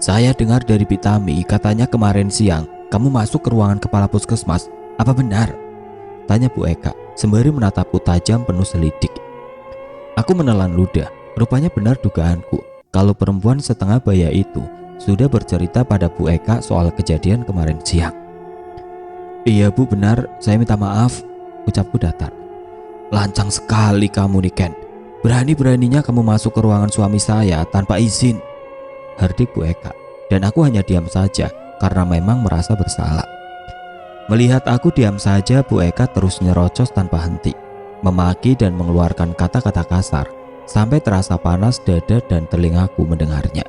Saya dengar dari Pitami katanya kemarin siang kamu masuk ke ruangan kepala puskesmas. Apa benar? Tanya Bu Eka sembari menatapku tajam penuh selidik. Aku menelan ludah. Rupanya benar dugaanku kalau perempuan setengah baya itu sudah bercerita pada Bu Eka soal kejadian kemarin siang. Iya Bu, benar, saya minta maaf, ucapku datar. Lancang sekali kamu Niken. Berani-beraninya kamu masuk ke ruangan suami saya tanpa izin, hardik Bu Eka. Dan aku hanya diam saja karena memang merasa bersalah. Melihat aku diam saja, Bu Eka terus nyerocos tanpa henti, memaki dan mengeluarkan kata-kata kasar sampai terasa panas dada dan telingaku mendengarnya.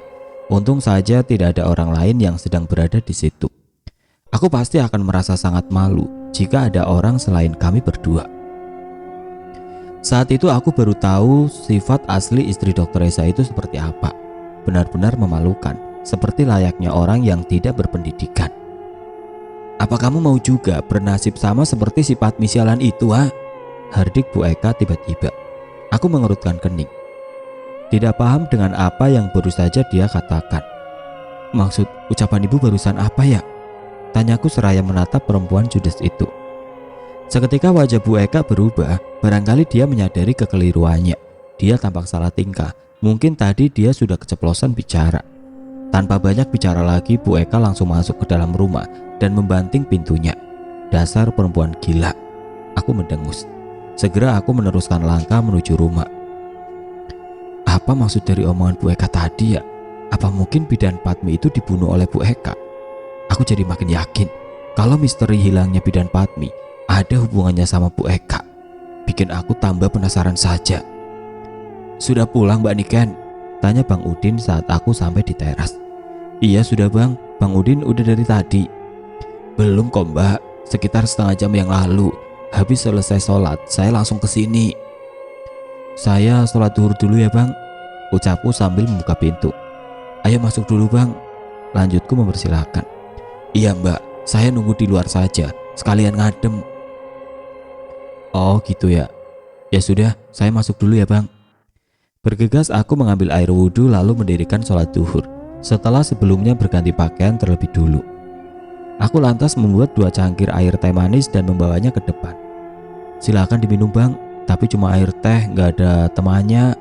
Untung saja tidak ada orang lain yang sedang berada di situ. Aku pasti akan merasa sangat malu jika ada orang selain kami berdua. Saat itu aku baru tahu sifat asli istri Dokter Esa itu seperti apa. Benar-benar memalukan, seperti layaknya orang yang tidak berpendidikan. Apa kamu mau juga bernasib sama seperti si Patmi sialan itu, ha? Hardik Bu Eka tiba-tiba. Aku mengerutkan kening. Tidak paham dengan apa yang baru saja dia katakan. Maksud ucapan ibu barusan apa ya? Tanyaku seraya menatap perempuan judes itu. Seketika wajah Bu Eka berubah, barangkali dia menyadari kekeliruannya. Dia tampak salah tingkah, mungkin tadi dia sudah keceplosan bicara. Tanpa banyak bicara lagi, Bu Eka langsung masuk ke dalam rumah dan membanting pintunya. Dasar perempuan gila, aku mendengus. Segera aku meneruskan langkah menuju rumah. Apa maksud dari omongan Bu Eka tadi ya? Apa mungkin bidan Padmi itu dibunuh oleh Bu Eka? Aku jadi makin yakin kalau misteri hilangnya bidan Padmi ada hubungannya sama Bu Eka. Bikin aku tambah penasaran saja. Sudah pulang Mbak Niken? Tanya Bang Udin saat aku sampai di teras. Iya sudah Bang, Bang Udin udah dari tadi. Belum kok Mbak, sekitar setengah jam yang lalu. Habis selesai sholat, saya langsung ke sini. Saya sholat zuhur dulu ya Bang, ucapku sambil membuka pintu. Ayo masuk dulu Bang, lanjutku mempersilahkan. Iya Mbak, saya nunggu di luar saja, sekalian ngadem. Oh gitu ya. Ya sudah, saya masuk dulu ya Bang. Bergegas aku mengambil air wudhu lalu mendirikan sholat zuhur. Setelah sebelumnya berganti pakaian terlebih dulu. Aku lantas membuat 2 cangkir air teh manis dan membawanya ke depan. Silakan diminum Bang, tapi cuma air teh, gak ada temannya,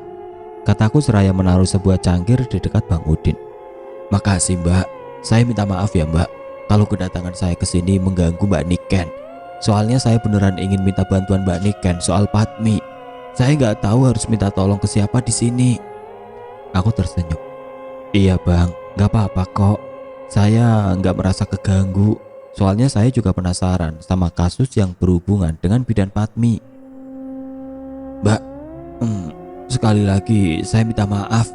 kataku seraya menaruh sebuah cangkir di dekat Bang Udin. Makasih Mbak, saya minta maaf ya Mbak kalau kedatangan saya ke sini mengganggu Mbak Niken. Soalnya saya beneran ingin minta bantuan Mbak Niken soal Padmi. Saya nggak tahu harus minta tolong ke siapa di sini. Aku tersenyum. Iya Bang, nggak apa-apa kok. Saya nggak merasa keganggu. Soalnya saya juga penasaran sama kasus yang berhubungan dengan bidan Padmi. Mbak, sekali lagi saya minta maaf.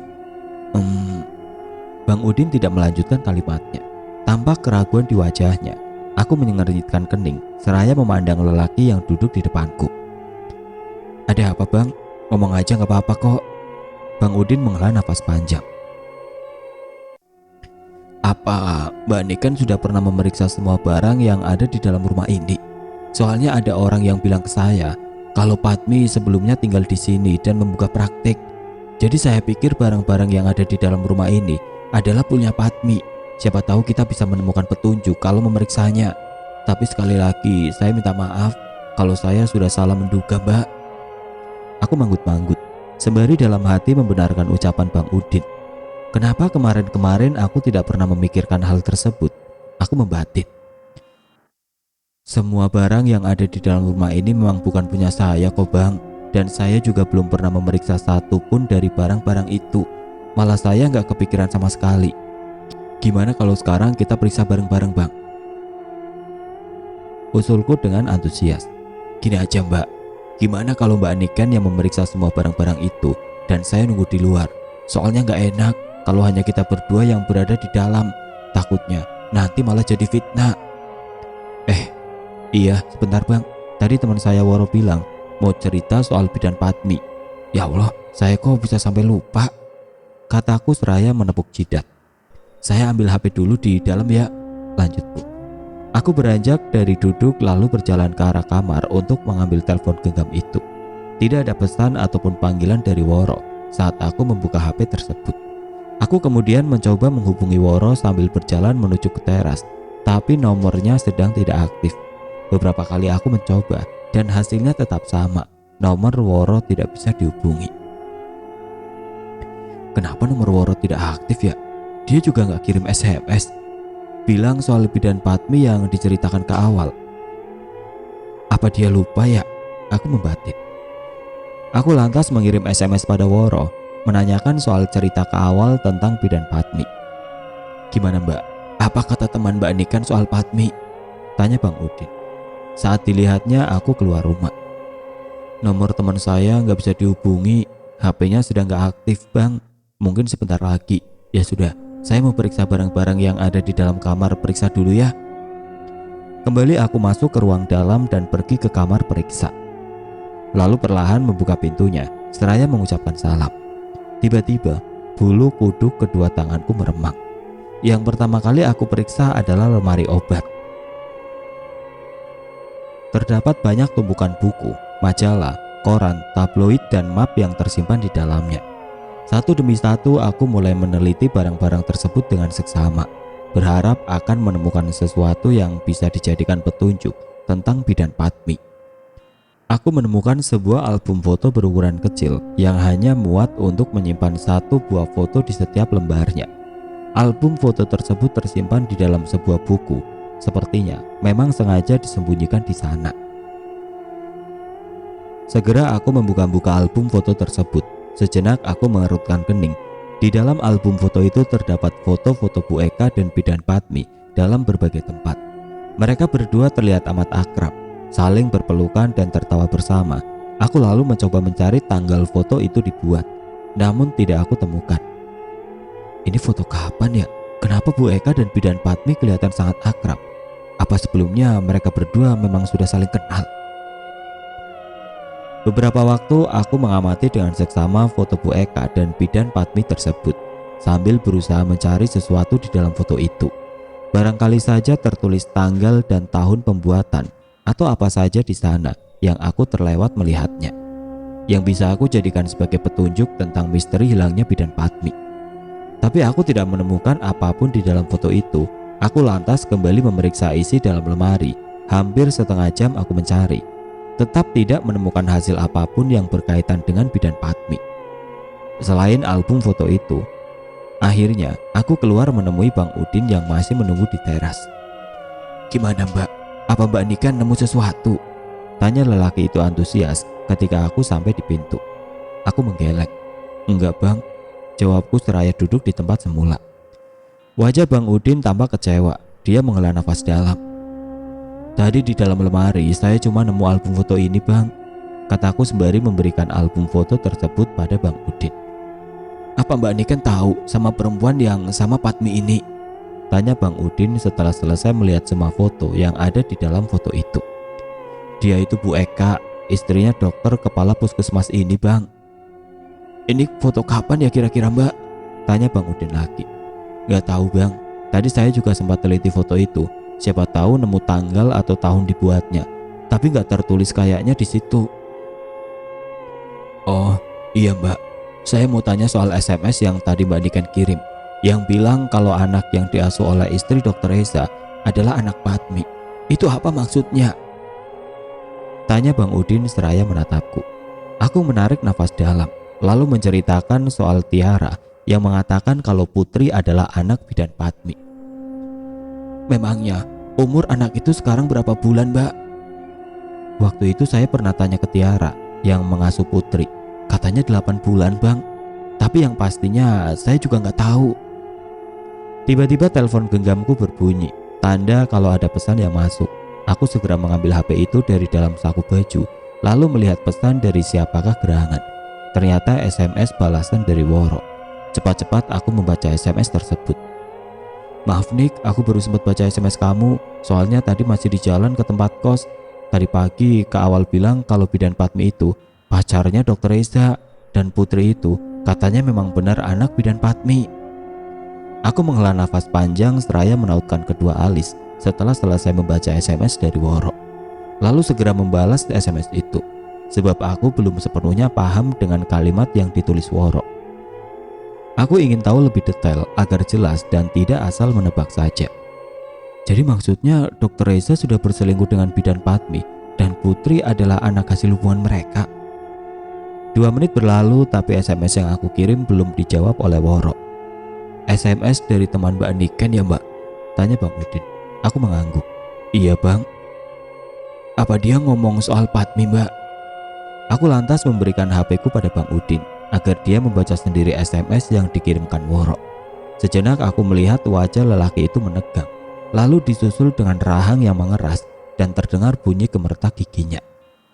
Bang Udin tidak melanjutkan kalimatnya. Tampak keraguan di wajahnya. Aku menyengeritkan kening seraya memandang lelaki yang duduk di depanku. Ada apa Bang? Ngomong aja gak apa-apa kok. Bang Udin menghela nafas panjang. Apa Mbak Niken sudah pernah memeriksa semua barang yang ada di dalam rumah ini? Soalnya ada orang yang bilang ke saya kalau Padmi sebelumnya tinggal di sini dan membuka praktik. Jadi saya pikir barang-barang yang ada di dalam rumah ini adalah punya Padmi. Siapa tahu kita bisa menemukan petunjuk kalau memeriksanya. Tapi sekali lagi saya minta maaf kalau saya sudah salah menduga Mbak. Aku manggut-manggut sembari dalam hati membenarkan ucapan Bang Udin. Kenapa kemarin-kemarin aku tidak pernah memikirkan hal tersebut? Aku membatin. Semua barang yang ada di dalam rumah ini memang bukan punya saya kok Bang. Dan saya juga belum pernah memeriksa satu pun dari barang-barang itu. Malah saya nggak kepikiran sama sekali. Gimana kalau sekarang kita periksa bareng-bareng Bang? Usulku dengan antusias. Gini aja Mbak, gimana kalau Mbak Niken yang memeriksa semua barang-barang itu dan saya nunggu di luar? Soalnya nggak enak kalau hanya kita berdua yang berada di dalam. Takutnya nanti malah jadi fitnah. Iya sebentar Bang, tadi teman saya Woro bilang mau cerita soal bidan Padmi. Ya Allah, saya kok bisa sampai lupa, kataku seraya menepuk jidat. Saya ambil HP dulu di dalam ya, lanjutku. Aku beranjak dari duduk lalu berjalan ke arah kamar untuk mengambil telepon genggam itu. Tidak ada pesan ataupun panggilan dari Woro saat aku membuka HP tersebut. Aku kemudian mencoba menghubungi Woro sambil berjalan menuju ke teras, tapi nomornya sedang tidak aktif. Beberapa kali aku mencoba dan hasilnya tetap sama, nomor Woro tidak bisa dihubungi. Kenapa nomor Woro tidak aktif ya? Dia juga gak kirim SMS bilang soal bidan Padmi yang diceritakan ke awal. Apa dia lupa ya? Aku membatin. Aku lantas mengirim SMS pada Woro menanyakan soal cerita ke awal tentang bidan Padmi. Gimana Mbak? Apa kata teman Mbak Niken soal Padmi? Tanya Bang Udin. Saat dilihatnya aku keluar rumah. Nomor teman saya gak bisa dihubungi, HP-nya sedang gak aktif Bang. Mungkin sebentar lagi. Ya sudah, saya mau periksa barang-barang yang ada di dalam kamar, periksa dulu ya. Kembali aku masuk ke ruang dalam dan pergi ke kamar periksa. Lalu perlahan membuka pintunya, seraya mengucapkan salam. Tiba-tiba, bulu kuduk kedua tanganku meremang. Yang pertama kali aku periksa adalah lemari obat. Terdapat banyak tumpukan buku, majalah, koran, tabloid, dan map yang tersimpan di dalamnya. Satu demi satu aku mulai meneliti barang-barang tersebut dengan seksama, berharap akan menemukan sesuatu yang bisa dijadikan petunjuk tentang bidan Padmi. Aku menemukan sebuah album foto berukuran kecil yang hanya muat untuk menyimpan satu buah foto di setiap lembarnya. Album foto tersebut tersimpan di dalam sebuah buku. Sepertinya memang sengaja disembunyikan di sana. Segera aku membuka-buka album foto tersebut. Sejenak aku mengerutkan kening. Di dalam album foto itu terdapat foto-foto Bu Eka dan bidan Padmi dalam berbagai tempat. Mereka berdua terlihat amat akrab, saling berpelukan dan tertawa bersama. Aku lalu mencoba mencari tanggal foto itu dibuat, namun tidak aku temukan. Ini foto kapan ya? Kenapa Bu Eka dan bidan Padmi kelihatan sangat akrab? Apa sebelumnya mereka berdua memang sudah saling kenal? Beberapa waktu aku mengamati dengan seksama foto Bu Eka dan bidan Padmi tersebut, sambil berusaha mencari sesuatu di dalam foto itu. Barangkali saja tertulis tanggal dan tahun pembuatan, atau apa saja di sana yang aku terlewat melihatnya, yang bisa aku jadikan sebagai petunjuk tentang misteri hilangnya bidan Padmi. Tapi aku tidak menemukan apapun di dalam foto itu. Aku lantas kembali memeriksa isi dalam lemari. Hampir setengah jam aku mencari, tetap tidak menemukan hasil apapun yang berkaitan dengan bidan Padmi selain album foto itu. Akhirnya aku keluar menemui Bang Udin yang masih menunggu di teras. "Gimana Mbak? Apa Mbak Nika nemu sesuatu?" tanya lelaki itu antusias ketika aku sampai di pintu. Aku menggeleng. "Enggak Bang," jawabku seraya duduk di tempat semula. Wajah Bang Udin tampak kecewa. Dia menghela nafas dalam. "Tadi di dalam lemari saya cuma nemu album foto ini Bang," kataku sembari memberikan album foto tersebut pada Bang Udin. "Apa Mbak Niken tahu sama perempuan yang sama Padmi ini?" tanya Bang Udin setelah selesai melihat semua foto yang ada di dalam foto itu. "Dia itu Bu Eka, istrinya dokter kepala puskesmas ini Bang." "Ini foto kapan ya kira-kira Mbak?" tanya Bang Udin lagi. "Gak tahu Bang, tadi saya juga sempat teliti foto itu. Siapa tahu nemu tanggal atau tahun dibuatnya, tapi gak tertulis kayaknya di situ." "Oh iya Mbak, saya mau tanya soal SMS yang tadi Mbak Niken kirim, yang bilang kalau anak yang diasuh oleh istri Dr. Reza adalah anak Padmi. Itu apa maksudnya?" tanya Bang Udin seraya menatapku. Aku menarik nafas dalam, lalu menceritakan soal Tiara yang mengatakan kalau Putri adalah anak bidan Padmi. "Memangnya umur anak itu sekarang berapa bulan Mbak?" Waktu itu saya pernah tanya ke Tiara yang mengasuh Putri. Katanya 8 bulan Bang, tapi yang pastinya saya juga nggak tahu. Tiba-tiba telepon genggamku berbunyi, tanda kalau ada pesan yang masuk. Aku segera mengambil HP itu dari dalam saku baju, lalu melihat pesan dari siapakah gerangan. Ternyata SMS balasan dari Woro. Cepat-cepat aku membaca SMS tersebut. "Maaf Nik, aku baru sempat baca SMS kamu, soalnya tadi masih di jalan ke tempat kos. Tadi pagi Kak Awal bilang kalau bidan Padmi itu pacarnya Dr. Reza, dan Putri itu katanya memang benar anak bidan Padmi." Aku menghela nafas panjang seraya menautkan kedua alis setelah selesai membaca SMS dari Woro. Lalu segera membalas SMS itu, sebab aku belum sepenuhnya paham dengan kalimat yang ditulis Woro. Aku ingin tahu lebih detail agar jelas dan tidak asal menebak saja. "Jadi maksudnya Dr. Reza sudah berselingkuh dengan bidan Padmi dan Putri adalah anak hasil hubungan mereka?" 2 menit berlalu tapi SMS yang aku kirim belum dijawab oleh Woro. "SMS dari teman Mbak Niken ya Mbak?" tanya Bang Udin. Aku mengangguk. "Iya Bang." "Apa dia ngomong soal Padmi Mbak?" Aku lantas memberikan HP-ku pada Bang Udin agar dia membaca sendiri SMS yang dikirimkan Woro. Sejenak aku melihat wajah lelaki itu menegang, lalu disusul dengan rahang yang mengeras dan terdengar bunyi gemertak giginya.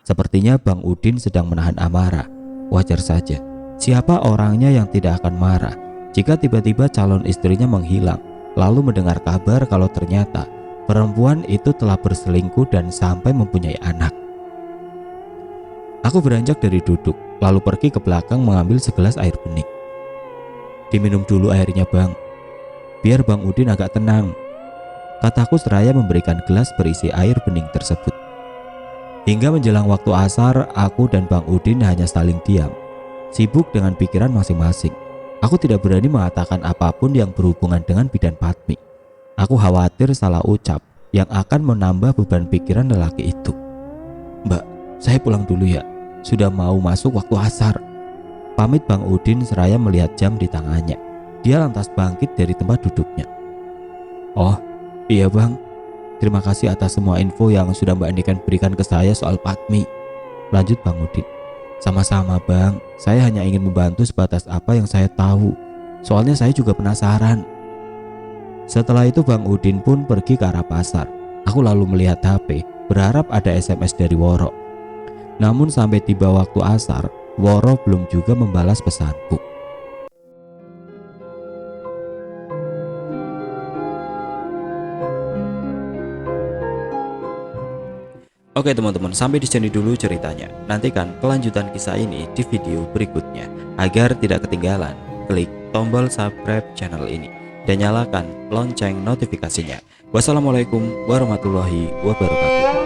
Sepertinya Bang Udin sedang menahan amarah. Wajar saja, siapa orangnya yang tidak akan marah jika tiba-tiba calon istrinya menghilang, lalu mendengar kabar kalau ternyata perempuan itu telah berselingkuh dan sampai mempunyai anak. Aku beranjak dari duduk, lalu pergi ke belakang mengambil segelas air bening. "Diminum dulu airnya Bang, biar Bang Udin agak tenang," kataku seraya memberikan gelas berisi air bening tersebut. Hingga menjelang waktu asar, aku dan Bang Udin hanya saling diam, sibuk dengan pikiran masing-masing. Aku tidak berani mengatakan apapun yang berhubungan dengan bidan Patmi. Aku khawatir salah ucap yang akan menambah beban pikiran lelaki itu. Mbak, saya pulang dulu ya. Sudah mau masuk waktu asar. Pamit Bang Udin seraya melihat jam di tangannya. Dia lantas bangkit dari tempat duduknya. Oh, iya Bang. Terima kasih atas semua info yang sudah Mbak Andikan berikan ke saya soal Patmi. Lanjut Bang Udin. Sama-sama Bang, saya hanya ingin membantu sebatas apa yang saya tahu. Soalnya saya juga penasaran. Setelah itu Bang Udin pun pergi ke arah pasar. Aku lalu melihat HP, berharap ada SMS dari Woro. Namun sampai tiba waktu asar, Woro belum juga membalas pesanku. Oke teman-teman, sampai di sini dulu ceritanya. Nantikan kelanjutan kisah ini di video berikutnya. Agar tidak ketinggalan, klik tombol subscribe channel ini dan nyalakan lonceng notifikasinya. Wassalamualaikum warahmatullahi wabarakatuh.